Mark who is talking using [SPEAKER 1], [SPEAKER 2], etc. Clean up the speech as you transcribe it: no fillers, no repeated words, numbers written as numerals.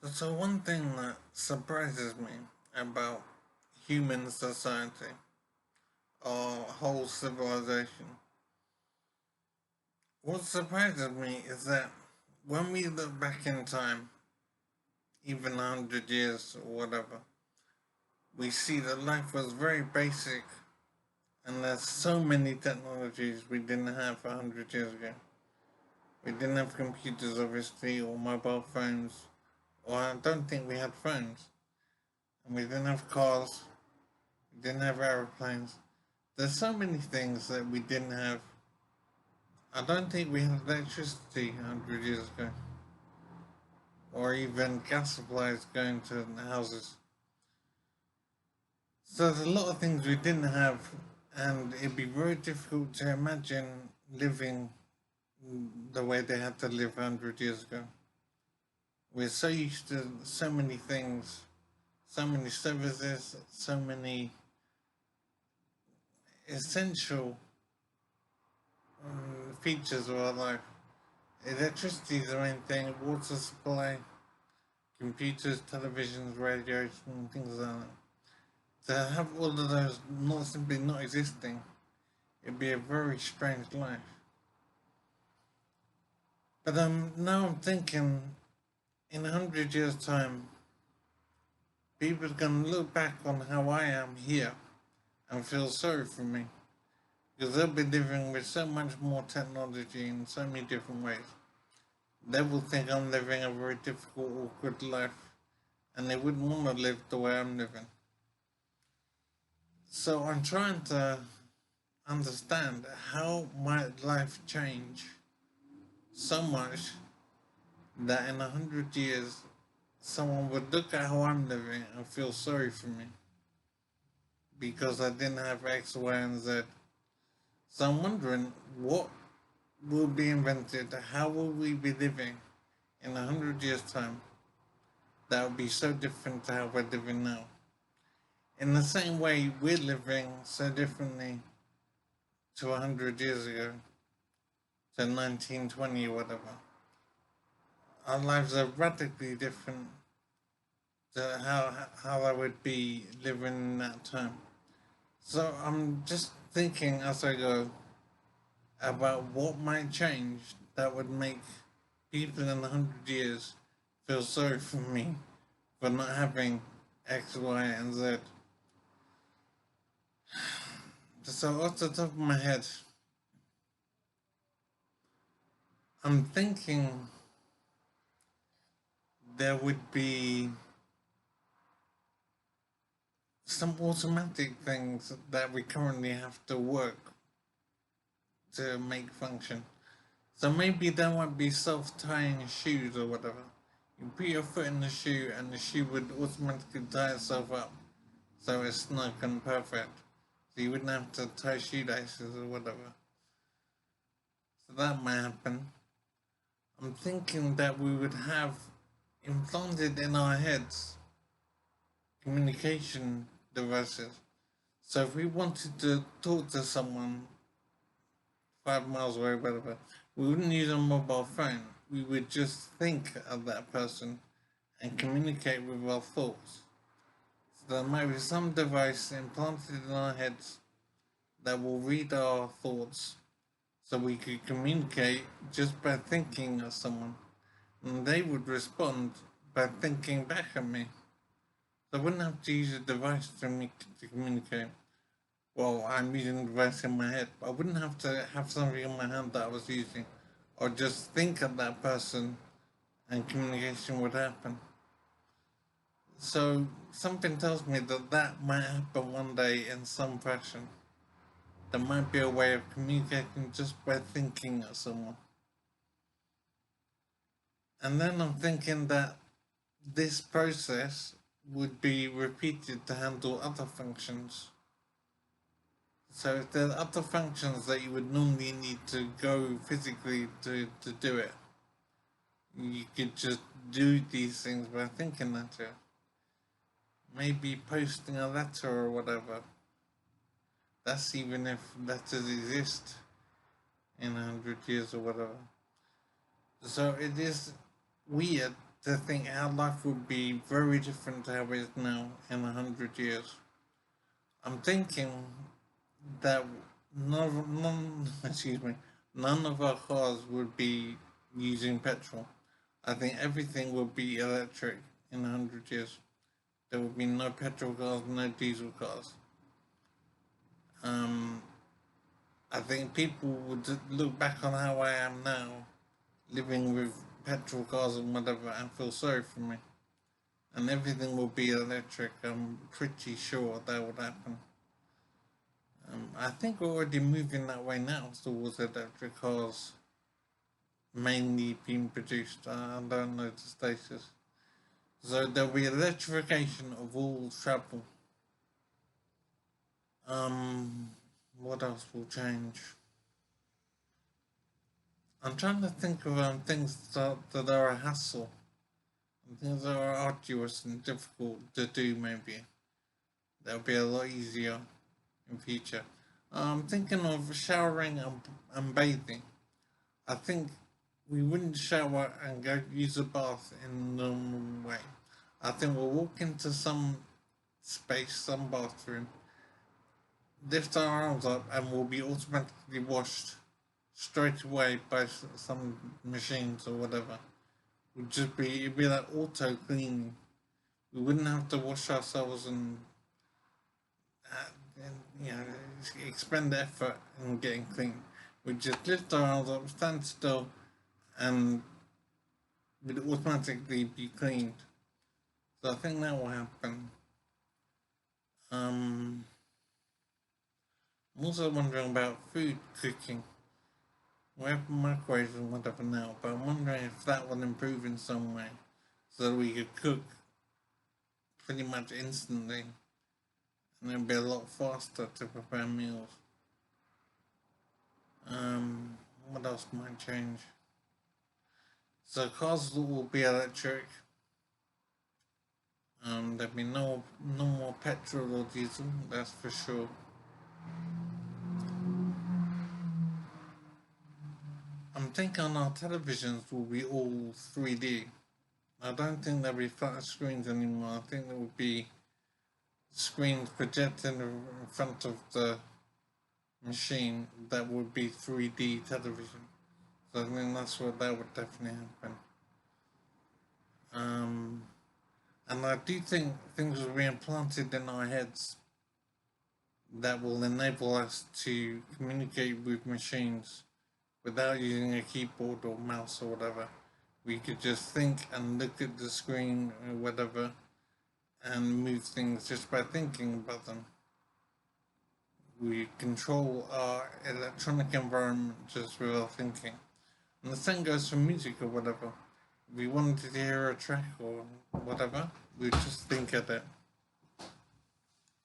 [SPEAKER 1] So one thing that surprises me about human society or whole civilization, what surprises me is that when we look back in time, even 100 years or whatever, we see that life was very basic and there's so many technologies we didn't have 100 years ago. We didn't have computers obviously or mobile phones, or I don't think we had phones. And we didn't have cars, we didn't have aeroplanes. There's so many things that we didn't have. I don't think we had electricity 100 years ago, or even gas supplies going to the houses. So there's a lot of things we didn't have, and it'd be very difficult to imagine living the way they had to live 100 years ago. We're so used to so many things, so many services, so many essential features of our life. Electricity is the main thing, water supply, computers, televisions, radios, and things like that. To have all of those not simply not existing, it'd be a very strange life. But now I'm thinking, in 100 years' time, people are gonna look back on how I am here and feel sorry for me because they'll be living with so much more technology in so many different ways. They will think I'm living a very difficult, awkward life, and they wouldn't want to live the way I'm living. So I'm trying to understand how might life change so much that in 100 years someone would look at how I'm living and feel sorry for me because I didn't have X, Y, and Z. So I'm wondering what will be invented, how will we be living in 100 years' time that will be so different to how we're living now. In the same way we're living so differently to 100 years ago, to 1920 or whatever. Our lives are radically different to how I would be living in that time. So I'm just thinking as I go about what might change that would make people in 100 years feel sorry for me for not having X, Y, and Z. So off the top of my head, I'm thinking there would be some automatic things that we currently have to work to make function. So maybe there won't be self-tying shoes or whatever. You put your foot in the shoe and the shoe would automatically tie itself up so it's snug and perfect. So you wouldn't have to tie shoelaces or whatever. So that might happen. I'm thinking that we would have implanted in our heads communication devices. So if we wanted to talk to someone 5 miles away, whatever, we wouldn't use a mobile phone. We would just think of that person and communicate with our thoughts. So there might be some device implanted in our heads that will read our thoughts so we could communicate just by thinking of someone. And they would respond by thinking back at me. So I wouldn't have to use a device to communicate. Well, I'm using a device in my head, but I wouldn't have to have something in my hand that I was using, or just think of that person and communication would happen. So something tells me that that might happen one day in some fashion. There might be a way of communicating just by thinking of someone. And then I'm thinking that this process would be repeated to handle other functions. So if there are other functions that you would normally need to go physically to do it, you could just do these things by thinking that too. Maybe posting a letter or whatever. That's even if letters exist in 100 years or whatever. So it is weird to think how life would be very different to how it is now in 100 years. I'm thinking that excuse me, none of our cars would be using petrol. I think everything would be electric in 100 years. There would be no petrol cars, no diesel cars. Um, I think people would look back on how I am now, living with petrol cars and whatever, and feel sorry for me. And everything will be electric. I'm pretty sure that would happen. I think we're already moving that way now towards electric cars mainly being produced. I don't know the status. So there'll be electrification of all travel. Um, what else will change? I'm trying to think of things that are a hassle, and things that are arduous and difficult to do. Maybe that'll be a lot easier in future. I'm thinking of showering and bathing. I think we wouldn't shower and go use a bath in the normal way. I think we'll walk into some space, some bathroom, lift our arms up, and we'll be automatically washed straight away by some machines or whatever. It'd be like auto cleaning. We wouldn't have to wash ourselves and you know expend effort in getting clean. We'd just lift our arms up, stand still, and would automatically be cleaned. So I think that will happen. I'm also wondering about food cooking. We have microwaves and whatever now, but I'm wondering if that will improve in some way so that we could cook pretty much instantly and it'll be a lot faster to prepare meals. What else might change? So cars will be electric. There'll be no more petrol or diesel, that's for sure. I'm thinking our televisions will be all 3D. I don't think there'll be flat screens anymore. I think there will be screens projected in front of the machine that would be 3D television. So I think that would definitely happen. And I do think things will be implanted in our heads that will enable us to communicate with machines without using a keyboard or mouse or whatever. We could just think and look at the screen or whatever and move things just by thinking about them. We control our electronic environment just with our thinking. And the same goes for music or whatever. If we wanted to hear a track or whatever, we'd just think of it